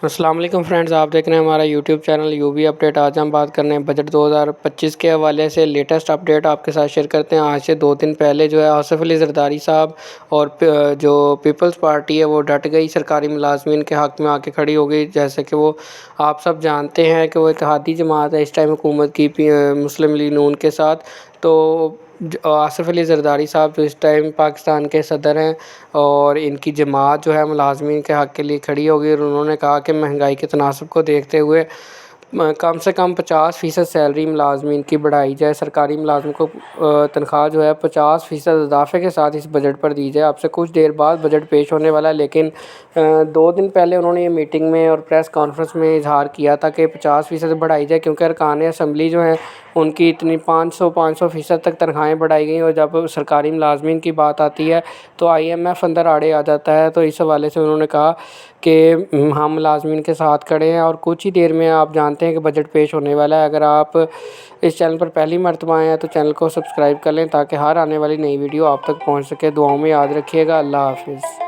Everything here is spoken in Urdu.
السلام علیکم فرینڈز، آپ دیکھ رہے ہیں ہمارا YouTube channel U B update. آج ہم بات کرنے ہیں بجٹ 2025 کے حوالے سے لیٹسٹ اپڈیٹ آپ کے ساتھ شیئر کرتے ہیں۔ آج سے 2 دن پہلے جو ہے آصف علی زرداری صاحب اور جو پیپلز پارٹی ہے وہ ڈٹ گئی، سرکاری ملازمین کے حق میں آ کے کھڑی ہو گئی۔ جیسے کہ وہ آپ سب جانتے ہیں کہ وہ اتحادی جماعت ہے اس ٹائم حکومت کی مسلم لیگ نون کے ساتھ۔ تو آصف علی زرداری صاحب جو اس ٹائم پاکستان کے صدر ہیں اور ان کی جماعت جو ہے ملازمین کے حق کے لیے کھڑی ہوگی، اور انہوں نے کہا کہ مہنگائی کے تناسب کو دیکھتے ہوئے کم سے کم 50% سیلری ملازمین کی بڑھائی جائے۔ سرکاری ملازم کو تنخواہ جو ہے 50% اضافے کے ساتھ اس بجٹ پر دی جائے۔ اب سے کچھ دیر بعد بجٹ پیش ہونے والا ہے، لیکن 2 دن پہلے انہوں نے یہ میٹنگ میں اور پریس کانفرنس میں اظہار کیا تھا کہ 50% بڑھائی جائے، کیونکہ ارکان اسمبلی جو ہیں ان کی اتنی 500% تک تنخواہیں بڑھائی گئیں، اور جب سرکاری ملازمین کی بات آتی ہے تو IMF اندر آڑے آ جاتا ہے۔ تو اس حوالے سے انہوں نے کہا کہ ہم ملازمین کے ساتھ کھڑے ہیں، اور کچھ ہی دیر میں آپ جانتے ہیں کہ بجٹ پیش ہونے والا ہے۔ اگر آپ اس چینل پر پہلی مرتبہ آئے ہیں تو چینل کو سبسکرائب کر لیں تاکہ ہر آنے والی نئی ویڈیو آپ تک پہنچ سکے۔ دعاؤں میں یاد رکھیے گا۔ اللہ حافظ۔